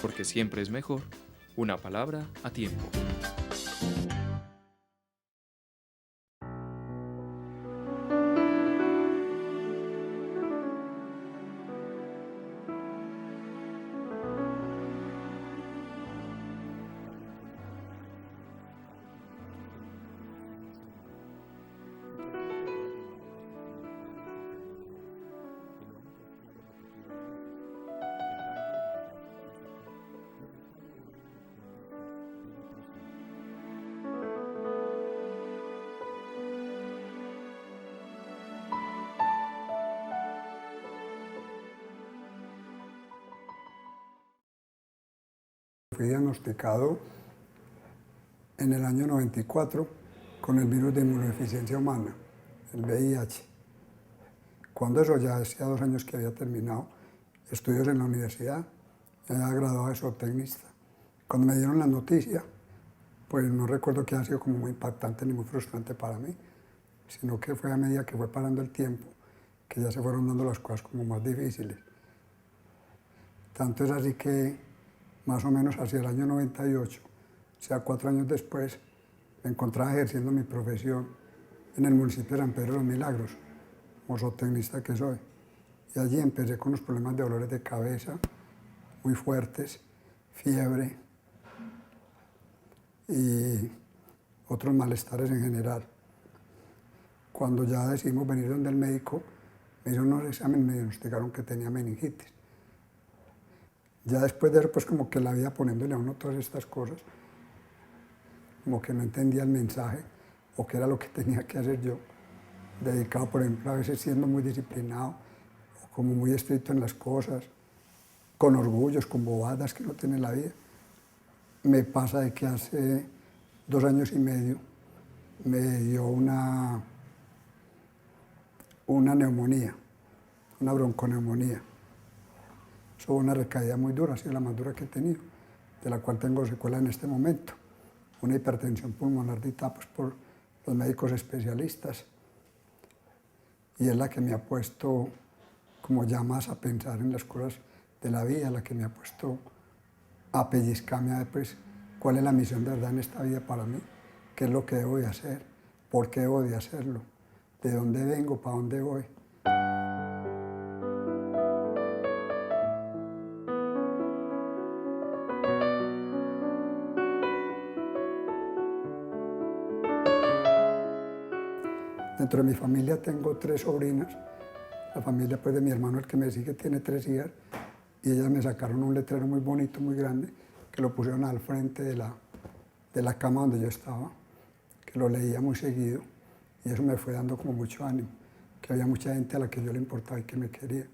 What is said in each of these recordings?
porque siempre es mejor una palabra a tiempo. Fui diagnosticado en el año 94 con el virus de inmunodeficiencia humana, el VIH. Cuando eso ya hacía 2 años que había terminado estudios en la universidad, ya había graduado de zootecnista. Cuando me dieron la noticia, pues no recuerdo que haya sido como muy impactante ni muy frustrante para mí, sino que fue a medida que fue pasando el tiempo que ya se fueron dando las cosas como más difíciles. Tanto es así que más o menos hacia el año 98, o sea, 4 años después, me encontraba ejerciendo mi profesión en el municipio de San Pedro de los Milagros, como zootecnista que soy. Y allí empecé con los problemas de dolores de cabeza muy fuertes, fiebre y otros malestares en general. Cuando ya decidimos venir donde el médico, me hizo unos exámenes y me diagnosticaron que tenía meningitis. Ya después de eso, pues como que la vida poniéndole a uno todas estas cosas, como que no entendía el mensaje o qué era lo que tenía que hacer yo, dedicado, por ejemplo, a veces siendo muy disciplinado o como muy estricto en las cosas, con orgullos, con bobadas que no tiene la vida. Me pasa de que hace 2 años y medio me dio una neumonía, una bronconeumonía. Eso fue una recaída muy dura, ha sido la más dura que he tenido, de la cual tengo secuela en este momento. Una hipertensión pulmonar dictada pues, por los médicos especialistas. Y es la que me ha puesto como ya más a pensar en las cosas de la vida, la que me ha puesto a pellizcarme a ver pues, cuál es la misión de verdad en esta vida para mí, qué es lo que debo de hacer, por qué debo de hacerlo, de dónde vengo, para dónde voy. Dentro de mi familia tengo 3 sobrinas. La familia pues, de mi hermano, el que me sigue, tiene 3 hijas. Y ellas me sacaron un letrero muy bonito, muy grande, que lo pusieron al frente de la cama donde yo estaba, que lo leía muy seguido. Y eso me fue dando como mucho ánimo, que había mucha gente a la que yo le importaba y que me quería.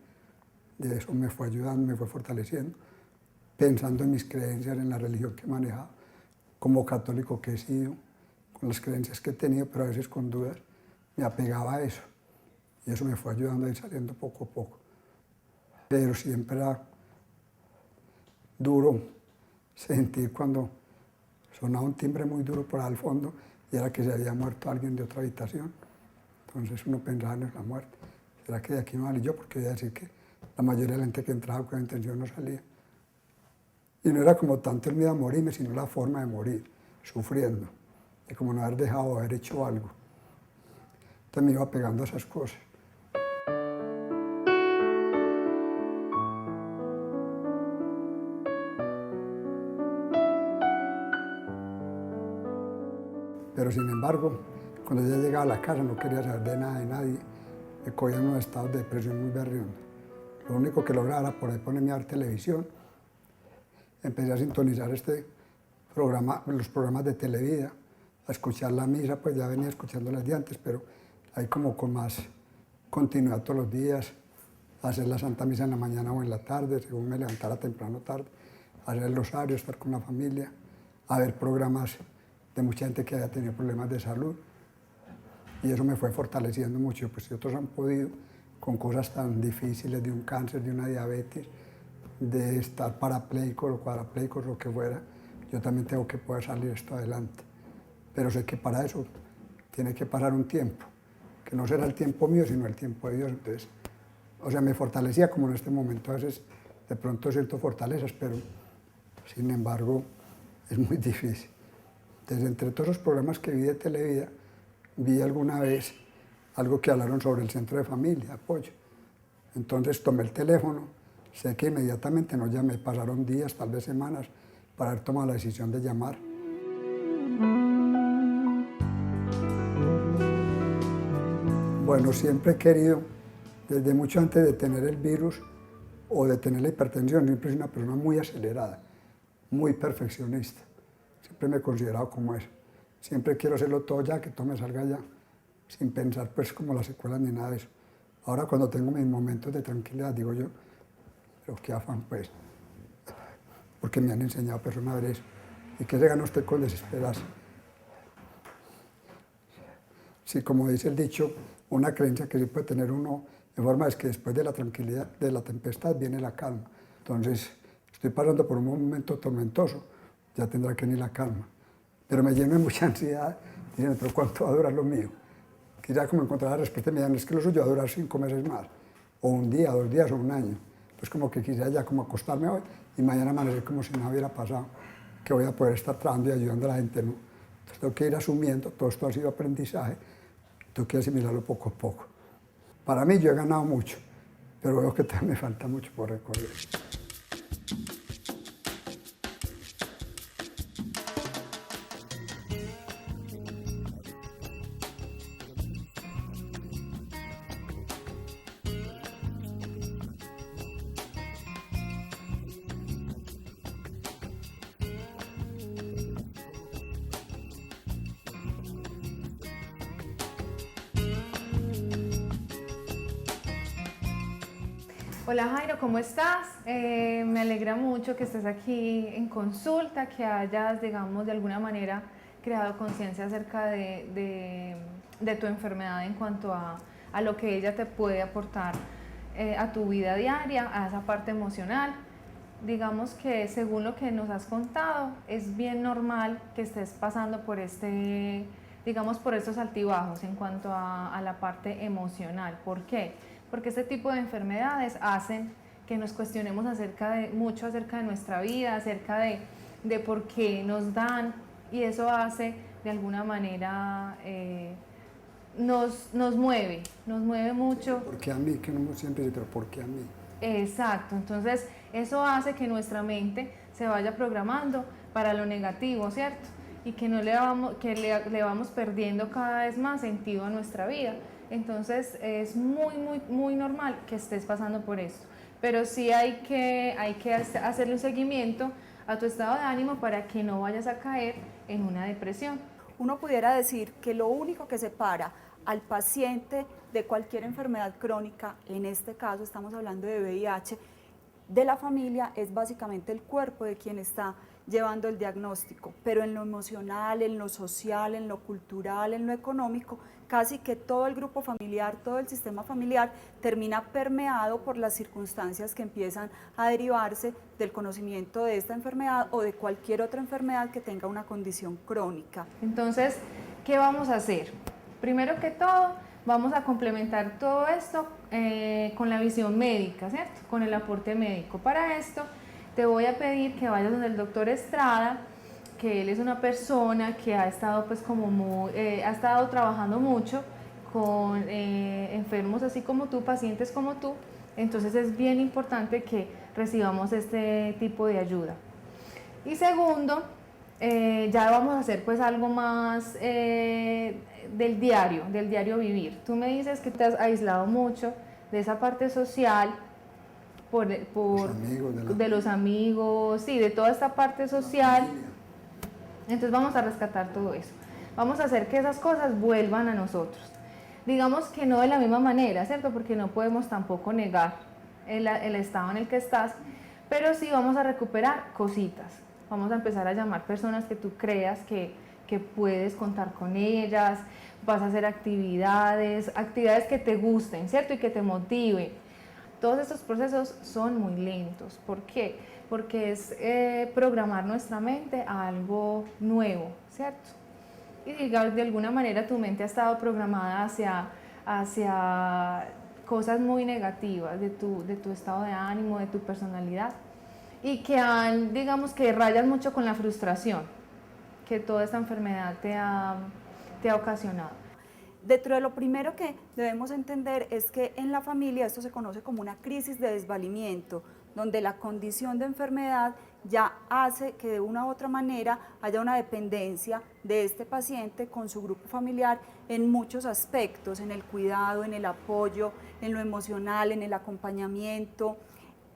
Y eso me fue ayudando, me fue fortaleciendo, pensando en mis creencias, en la religión que he manejado, como católico que he sido, con las creencias que he tenido, pero a veces con dudas, me apegaba a eso. Y eso me fue ayudando a ir saliendo poco a poco. Pero siempre era duro sentir cuando sonaba un timbre muy duro por al fondo y era que se había muerto alguien de otra habitación. Entonces uno pensaba en la muerte. ¿Será que de aquí no salí yo? Porque iba a decir que la mayoría de la gente que entraba con la intención no salía. Y no era como tanto el miedo a morirme, sino la forma de morir, sufriendo, de como no haber dejado, haber hecho algo. Entonces me iba pegando a esas cosas. Pero sin embargo, cuando ya llegaba a la casa no quería saber de nada de nadie, me cogía en unos estados de depresión muy berriondos. Lo único que lograba era por ahí ponerme a ver televisión. Empecé a sintonizar los programas de Televida, a escuchar la misa, pues ya venía escuchándolas de antes, pero ahí como con más continuidad todos los días, a hacer la Santa Misa en la mañana o en la tarde, según me levantara temprano o tarde, a hacer el rosario, estar con la familia, a ver programas de mucha gente que había tenido problemas de salud. Y eso me fue fortaleciendo mucho, pues si otros han podido con cosas tan difíciles de un cáncer, de una diabetes, de estar parapléjicos o cuadrapléjicos, lo que fuera, yo también tengo que poder salir esto adelante. Pero sé que para eso tiene que pasar un tiempo, que no será el tiempo mío, sino el tiempo de Dios. Entonces, o sea, me fortalecía como en este momento, a veces de pronto siento fortalezas, pero Sin embargo, es muy difícil. Desde entre todos los programas que vi de Televida, vi alguna vez algo que hablaron sobre el centro de familia, apoyo. Entonces tomé el teléfono, sé que inmediatamente no llamé, pasaron días, tal vez semanas, para haber tomado la decisión de llamar. Bueno, siempre he querido, desde mucho antes de tener el virus o de tener la hipertensión, siempre soy una persona muy acelerada, muy perfeccionista. Siempre me he considerado como eso. Siempre quiero hacerlo todo ya, que todo me salga ya, sin pensar pues como las secuelas ni nada de eso. Ahora cuando tengo mis momentos de tranquilidad, digo yo, pero qué afán pues, porque me han enseñado personas a ver eso. ¿Y qué se gana usted con desesperarse? Sí, como dice el dicho, una creencia que sí puede tener uno de forma es que después de la tranquilidad, de la tempestad, viene la calma. Entonces, estoy pasando por un momento tormentoso, ya tendrá que venir la calma. Pero me lleno de mucha ansiedad, diciendo, pero ¿cuánto va a durar lo mío? Quizá como encontrar la respuesta y me digan, es que lo suyo va a durar 5 meses más, o un día, 2 días, o un año. Pues como que quisiera ya como acostarme hoy y mañana amanecer como si nada hubiera pasado, que voy a poder estar trabajando y ayudando a la gente, ¿no? Entonces tengo que ir asumiendo, todo esto ha sido aprendizaje, tengo que asimilarlo poco a poco. Para mí yo he ganado mucho, pero veo que todavía me falta mucho por recorrer. Hola Jairo, ¿cómo estás? Me alegra mucho que estés aquí en consulta, que hayas, digamos, de alguna manera creado conciencia acerca de tu enfermedad en cuanto a lo que ella te puede aportar a tu vida diaria, a esa parte emocional. Digamos que según lo que nos has contado, es bien normal que estés pasando por digamos, por estos altibajos en cuanto a la parte emocional. ¿Por qué? Porque este tipo de enfermedades hacen que nos cuestionemos mucho acerca de nuestra vida, acerca de por qué nos dan, y eso hace de alguna manera, nos mueve mucho. ¿Por qué a mí? Que uno siempre dice, pero ¿por qué a mí? Exacto, entonces eso hace que nuestra mente se vaya programando para lo negativo, ¿cierto? Y que le vamos perdiendo cada vez más sentido a nuestra vida. Entonces es muy normal que estés pasando por esto, pero sí hay que hacerle un seguimiento a tu estado de ánimo para que no vayas a caer en una depresión. Uno pudiera decir que lo único que separa al paciente de cualquier enfermedad crónica, en este caso estamos hablando de VIH, de la familia es básicamente el cuerpo de quien está llevando el diagnóstico, pero en lo emocional, en lo social, en lo cultural, en lo económico, casi que todo el grupo familiar, todo el sistema familiar termina permeado por las circunstancias que empiezan a derivarse del conocimiento de esta enfermedad o de cualquier otra enfermedad que tenga una condición crónica. Entonces, ¿qué vamos a hacer? Primero que todo, vamos a complementar todo esto con la visión médica, ¿cierto? Con el aporte médico. Para esto, te voy a pedir que vayas donde el doctor Estrada, que él es una persona que ha estado pues ha estado trabajando mucho con enfermos así como tú, pacientes como tú. Entonces es bien importante que recibamos este tipo de ayuda. Y segundo, ya vamos a hacer pues algo más del diario vivir. Tú me dices que te has aislado mucho de esa parte social, de los amigos, sí, de toda esta parte social. Entonces vamos a rescatar todo eso. Vamos a hacer que esas cosas vuelvan a nosotros. Digamos que no de la misma manera, ¿cierto? Porque no podemos tampoco negar el estado en el que estás, pero sí vamos a recuperar cositas. Vamos a empezar a llamar personas que tú creas que puedes contar con ellas, vas a hacer actividades que te gusten, ¿cierto? Y que te motiven. Todos estos procesos son muy lentos. ¿Por qué? Porque es programar nuestra mente a algo nuevo, ¿cierto? Y digamos, de alguna manera tu mente ha estado programada hacia cosas muy negativas de tu estado de ánimo, de tu personalidad. y que digamos que rayan mucho con la frustración que toda esta enfermedad te ha ocasionado. Dentro de lo primero que debemos entender es que en la familia esto se conoce como una crisis de desvalimiento, donde la condición de enfermedad ya hace que de una u otra manera haya una dependencia de este paciente con su grupo familiar en muchos aspectos, en el cuidado, en el apoyo, en lo emocional, en el acompañamiento,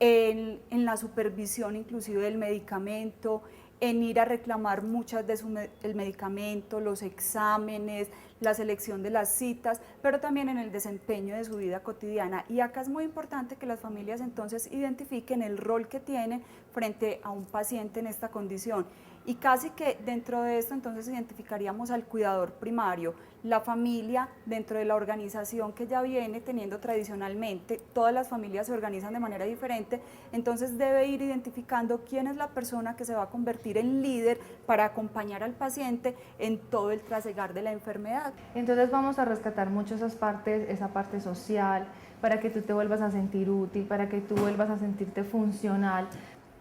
en la supervisión inclusive del medicamento, en ir a reclamar muchas de el medicamento, los exámenes, la selección de las citas, pero también en el desempeño de su vida cotidiana. Y acá es muy importante que las familias entonces identifiquen el rol que tienen frente a un paciente en esta condición. Y casi que dentro de esto entonces identificaríamos al cuidador primario, la familia dentro de la organización que ya viene teniendo tradicionalmente, todas las familias se organizan de manera diferente, entonces debe ir identificando quién es la persona que se va a convertir en líder para acompañar al paciente en todo el trasegar de la enfermedad. Entonces vamos a rescatar mucho esas partes, esa parte social, para que tú te vuelvas a sentir útil, para que tú vuelvas a sentirte funcional.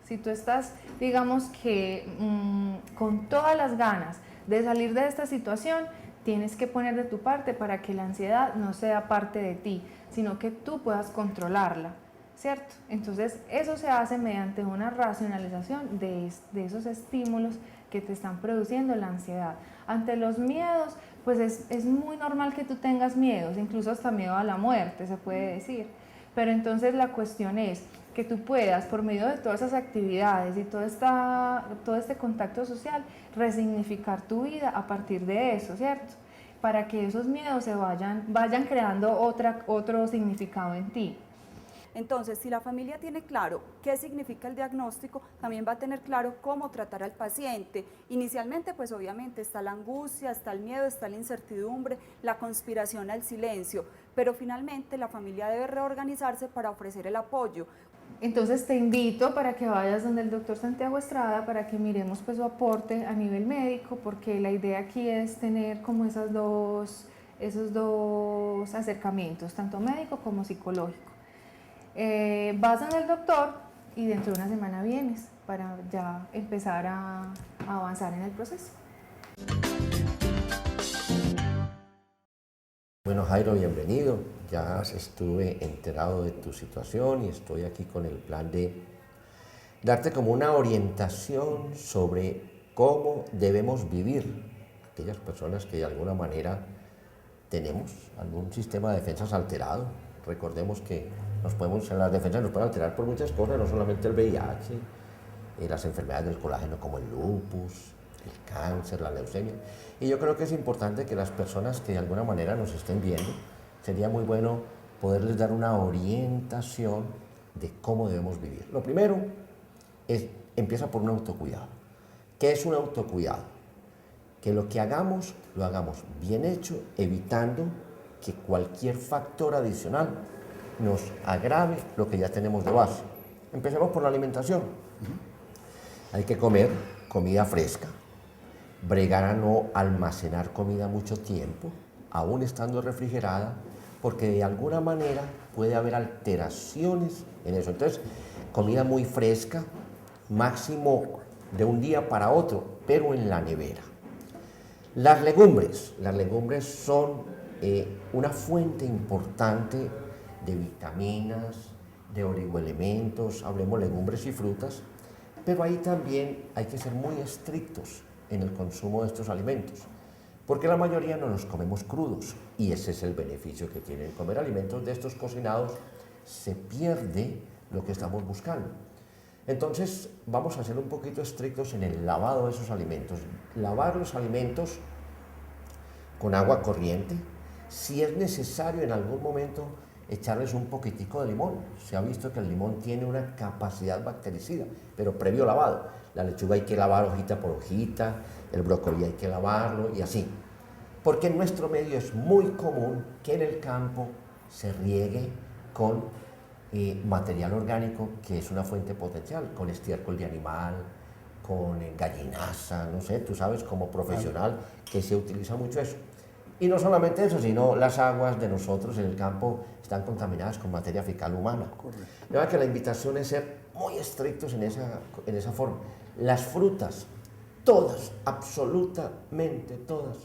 Si tú estás, digamos que con todas las ganas de salir de esta situación, tienes que poner de tu parte para que la ansiedad no sea parte de ti, sino que tú puedas controlarla, ¿cierto? Entonces eso se hace mediante una racionalización de esos estímulos que te están produciendo la ansiedad. Ante los miedos, pues es muy normal que tú tengas miedos, incluso hasta miedo a la muerte se puede decir, pero entonces la cuestión es que tú puedas, por medio de todas esas actividades y todo este contacto social, resignificar tu vida a partir de eso, ¿cierto? Para que esos miedos se vayan creando otro significado en ti. Entonces, si la familia tiene claro qué significa el diagnóstico, también va a tener claro cómo tratar al paciente. Inicialmente, pues obviamente está la angustia, está el miedo, está la incertidumbre, la conspiración al silencio, pero finalmente la familia debe reorganizarse para ofrecer el apoyo. Entonces te invito para que vayas donde el doctor Santiago Estrada para que miremos pues su aporte a nivel médico, porque la idea aquí es tener como esos dos acercamientos, tanto médico como psicológico. Vas donde el doctor y dentro de una semana vienes para ya empezar a avanzar en el proceso. Bueno, Jairo, bienvenido. Ya estuve enterado de tu situación y estoy aquí con el plan de darte como una orientación sobre cómo debemos vivir aquellas personas que de alguna manera tenemos algún sistema de defensas alterado. Recordemos que las defensas nos pueden alterar por muchas cosas, no solamente el VIH, las enfermedades del colágeno como el lupus, el cáncer, la leucemia. Y yo creo que es importante que las personas que de alguna manera nos estén viendo, sería muy bueno poderles dar una orientación de cómo debemos vivir. Lo primero empieza por un autocuidado. ¿Qué es un autocuidado? Que lo que hagamos, lo hagamos bien hecho, evitando que cualquier factor adicional nos agrave lo que ya tenemos de base. Empecemos por la alimentación. Hay que comer comida fresca, bregar a no almacenar comida mucho tiempo, aún estando refrigerada, porque de alguna manera puede haber alteraciones en eso. Entonces, comida muy fresca, máximo de un día para otro, pero en la nevera. Las legumbres son una fuente importante de vitaminas, de oligoelementos, hablemos legumbres y frutas, pero ahí también hay que ser muy estrictos en el consumo de estos alimentos, porque la mayoría no los comemos crudos, y ese es el beneficio que tiene comer alimentos de estos cocinados, se pierde lo que estamos buscando. Entonces vamos a ser un poquito estrictos en el lavado de esos alimentos, lavar los alimentos con agua corriente, si es necesario en algún momento echarles un poquitico de limón. Se ha visto que el limón tiene una capacidad bactericida, pero previo lavado. La lechuga hay que lavar hojita por hojita, el brócoli hay que lavarlo y así. Porque en nuestro medio es muy común que en el campo se riegue con material orgánico que es una fuente potencial, con estiércol de animal, con gallinaza, no sé, tú sabes como profesional que se utiliza mucho eso. Y no solamente eso, sino las aguas de nosotros en el campo están contaminadas con materia fecal humana. Correcto. De verdad que la invitación es ser muy estrictos en esa forma. Las frutas, todas, absolutamente todas,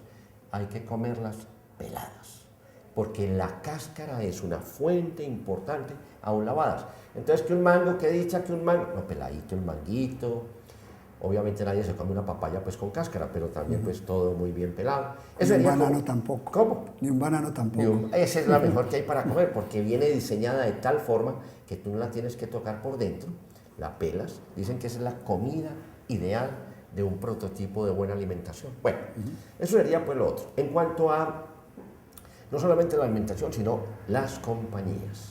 hay que comerlas peladas, porque la cáscara es una fuente importante aún lavadas. Entonces, que un mango, que dicha que un mango, no, peladito el manguito. Obviamente nadie se come una papaya pues con cáscara, pero también pues todo muy bien pelado. Ni un banano tampoco. ¿Cómo? Ni un banano tampoco. Esa es la mejor que hay para comer, porque viene diseñada de tal forma que tú no la tienes que tocar por dentro, la pelas. Dicen que esa es la comida ideal de un prototipo de buena alimentación. Bueno, eso sería pues lo otro. En cuanto a no solamente la alimentación, sino las compañías.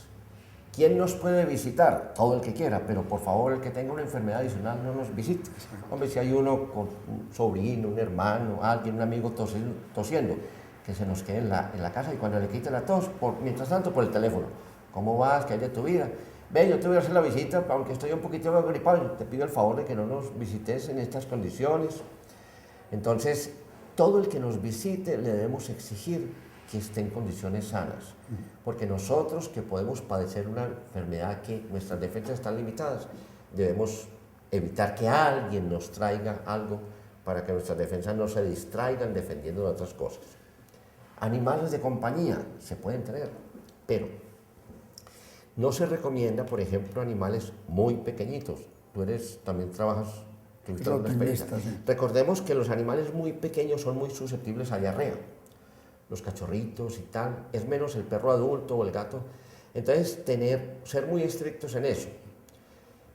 ¿Quién nos puede visitar? Todo el que quiera, pero por favor el que tenga una enfermedad adicional no nos visite. Hombre, si hay uno con un sobrino, un hermano, alguien, un amigo tosiendo, que se nos quede en la casa y cuando le quite la tos, mientras tanto por el teléfono. ¿Cómo vas? ¿Qué hay de tu vida? Ve, yo te voy a hacer la visita, aunque estoy un poquito agripado, te pido el favor de que no nos visites en estas condiciones. Entonces, todo el que nos visite le debemos exigir que esté en condiciones sanas, porque nosotros que podemos padecer una enfermedad que nuestras defensas están limitadas, debemos evitar que alguien nos traiga algo para que nuestras defensas no se distraigan defendiendo de otras cosas. Animales de compañía se pueden tener, pero no se recomienda, por ejemplo, animales muy pequeñitos. Tú también trabajas, tuviste alguna experiencia. Sí. Recordemos que los animales muy pequeños son muy susceptibles a diarrea. Los cachorritos y tal, es menos el perro adulto o el gato. Entonces, ser muy estrictos en eso.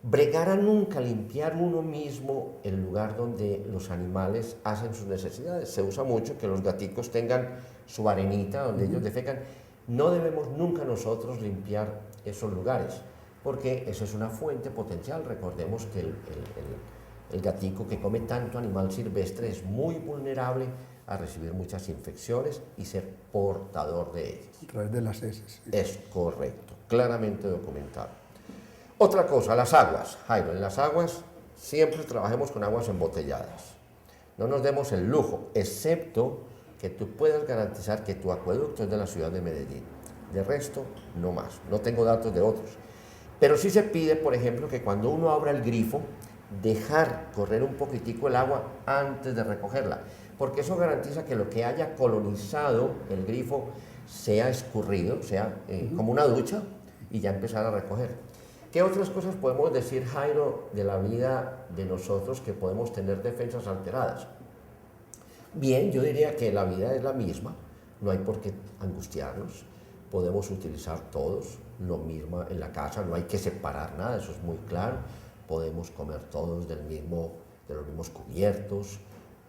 Bregar a nunca limpiar uno mismo el lugar donde los animales hacen sus necesidades. Se usa mucho que los gaticos tengan su arenita donde ellos defecan. No debemos nunca nosotros limpiar esos lugares, porque eso es una fuente potencial. Recordemos que el gatico que come tanto animal silvestre es muy vulnerable a recibir muchas infecciones y ser portador de ellas. A través de las heces. Sí. Es correcto, claramente documentado. Otra cosa, las aguas. Jairo, en las aguas siempre trabajemos con aguas embotelladas. No nos demos el lujo, excepto que tú puedas garantizar que tu acueducto es de la ciudad de Medellín. De resto, no más. No tengo datos de otros. Pero sí se pide, por ejemplo, que cuando uno abra el grifo, dejar correr un poquitico el agua antes de recogerla, porque eso garantiza que lo que haya colonizado el grifo sea escurrido, sea como una ducha, y ya empezar a recoger. ¿Qué otras cosas podemos decir, Jairo, de la vida de nosotros que podemos tener defensas alteradas? Bien, yo diría que la vida es la misma, no hay por qué angustiarnos, podemos utilizar todos lo mismo en la casa, no hay que separar nada, eso es muy claro, podemos comer todos de los mismos cubiertos,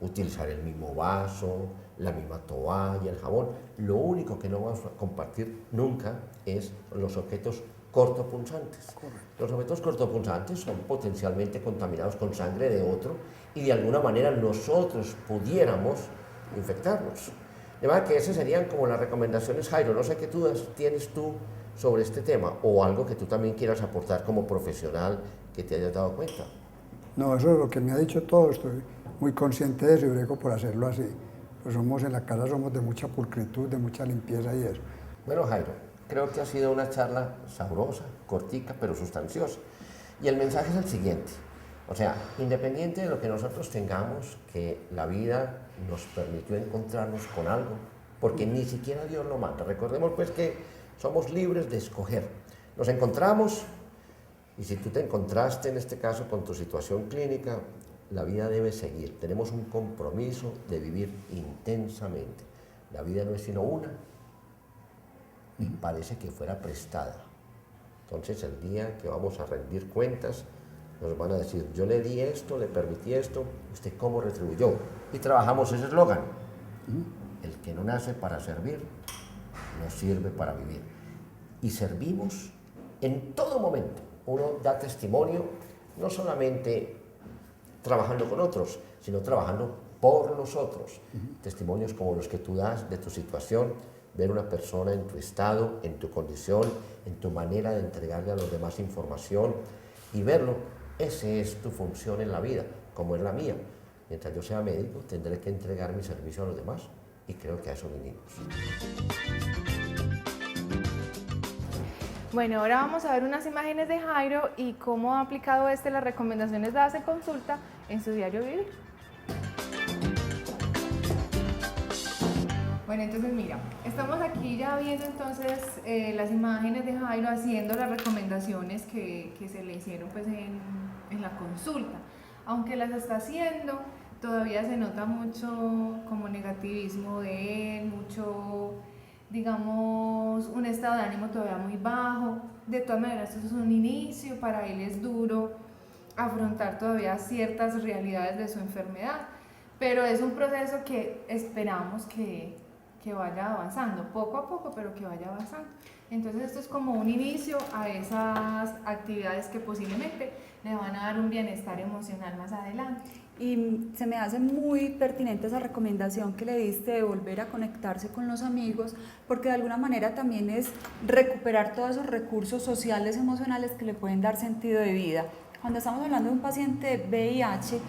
utilizar el mismo vaso, la misma toalla, el jabón. Lo único que no vamos a compartir nunca es los objetos cortopunzantes. Correcto. Los objetos cortopunzantes son potencialmente contaminados con sangre de otro y de alguna manera nosotros pudiéramos infectarnos. De manera que esas serían como las recomendaciones, Jairo. No sé qué dudas tienes tú sobre este tema o algo que tú también quieras aportar como profesional que te hayas dado cuenta. No, eso es lo que me ha dicho todo, estoy muy consciente de eso y brego por hacerlo así. Pues en la casa somos de mucha pulcritud, de mucha limpieza y eso. Bueno, Jairo, creo que ha sido una charla sabrosa, cortica, pero sustanciosa. Y el mensaje es el siguiente. O sea, independiente de lo que nosotros tengamos, que la vida nos permitió encontrarnos con algo, porque ni siquiera Dios lo manda. Recordemos pues que somos libres de escoger. Nos encontramos, y si tú te encontraste en este caso con tu situación clínica, la vida debe seguir. Tenemos un compromiso de vivir intensamente. La vida no es sino una, y parece que fuera prestada. Entonces el día que vamos a rendir cuentas, nos van a decir, yo le di esto, le permití esto, ¿usted cómo retribuyó? Y trabajamos ese eslogan, el que no nace para servir, no sirve para vivir. Y servimos en todo momento. Uno da testimonio, no solamente trabajando con otros, sino trabajando por nosotros. Testimonios como los que tú das de tu situación, ver una persona en tu estado, en tu condición, en tu manera de entregarle a los demás información y verlo. Esa es tu función en la vida, como es la mía. Mientras yo sea médico, tendré que entregar mi servicio a los demás. y creo que a eso vinimos. Bueno, ahora vamos a ver unas imágenes de Jairo y cómo ha aplicado las recomendaciones dadas en consulta en su diario vivir. Bueno, entonces mira, estamos aquí ya viendo entonces las imágenes de Jairo haciendo las recomendaciones que se le hicieron pues en la consulta. Aunque las está haciendo, todavía se nota mucho como negativismo de él, mucho, digamos, un estado de ánimo todavía muy bajo. De todas maneras, esto es un inicio, para él es duro afrontar todavía ciertas realidades de su enfermedad, pero es un proceso que esperamos que vaya avanzando, poco a poco, pero que vaya avanzando. Entonces esto es como un inicio a esas actividades que posiblemente le van a dar un bienestar emocional más adelante. Y se me hace muy pertinente esa recomendación que le diste de volver a conectarse con los amigos, porque de alguna manera también es recuperar todos esos recursos sociales, emocionales que le pueden dar sentido de vida. Cuando estamos hablando de un paciente de VIH,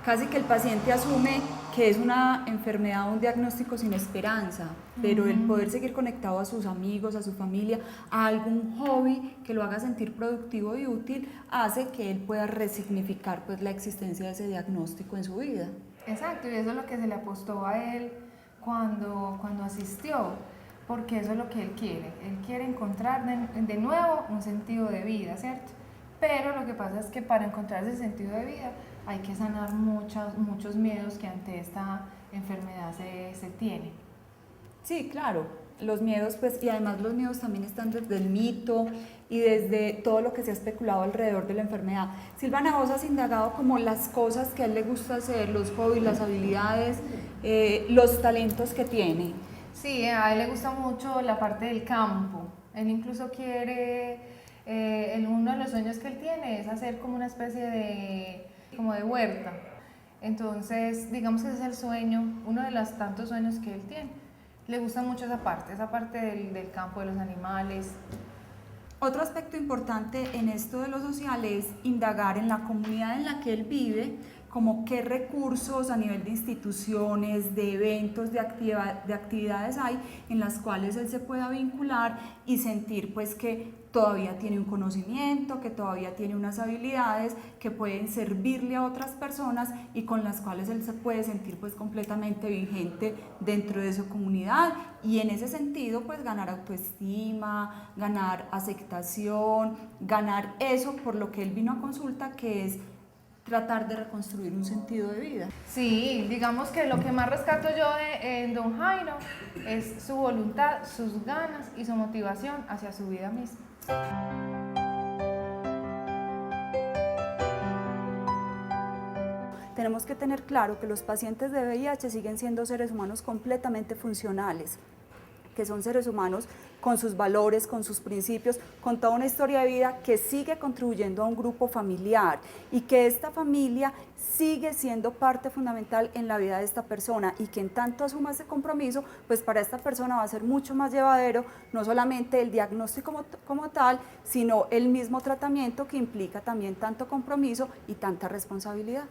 casi que el paciente asume que es una enfermedad o un diagnóstico sin esperanza, pero el poder seguir conectado a sus amigos, a su familia, a algún hobby que lo haga sentir productivo y útil, hace que él pueda resignificar pues la existencia de ese diagnóstico en su vida. Exacto, y eso es lo que se le apostó a él cuando asistió, porque eso es lo que él quiere encontrar de nuevo un sentido de vida, ¿cierto? Pero lo que pasa es que para encontrar ese sentido de vida hay que sanar muchos miedos que ante esta enfermedad se tienen. Sí, claro, los miedos, pues, y además los miedos también están desde el mito y desde todo lo que se ha especulado alrededor de la enfermedad. Silvana, vos has indagado como las cosas que a él le gusta hacer, los hobbies, las habilidades, los talentos que tiene. Sí, a él le gusta mucho la parte del campo. Él incluso quiere, uno de los sueños que él tiene es hacer como una especie de huerta. Entonces, digamos que ese es el sueño, uno de los tantos sueños que él tiene. Le gusta mucho esa parte del campo, de los animales. Otro aspecto importante en esto de lo social es indagar en la comunidad en la que él vive, como qué recursos a nivel de instituciones, de eventos, de actividades hay en las cuales él se pueda vincular y sentir pues que todavía tiene un conocimiento, que todavía tiene unas habilidades que pueden servirle a otras personas y con las cuales él se puede sentir pues completamente vigente dentro de su comunidad, y en ese sentido pues ganar autoestima, ganar aceptación, ganar eso por lo que él vino a consulta, que es tratar de reconstruir un sentido de vida. Sí, digamos que lo que más rescato yo en don Jairo es su voluntad, sus ganas y su motivación hacia su vida misma. Tenemos que tener claro que los pacientes de VIH siguen siendo seres humanos completamente funcionales, que son seres humanos con sus valores, con sus principios, con toda una historia de vida que sigue contribuyendo a un grupo familiar y que esta familia sigue siendo parte fundamental en la vida de esta persona, y que en tanto asuma ese compromiso, pues para esta persona va a ser mucho más llevadero no solamente el diagnóstico como tal, sino el mismo tratamiento, que implica también tanto compromiso y tanta responsabilidad.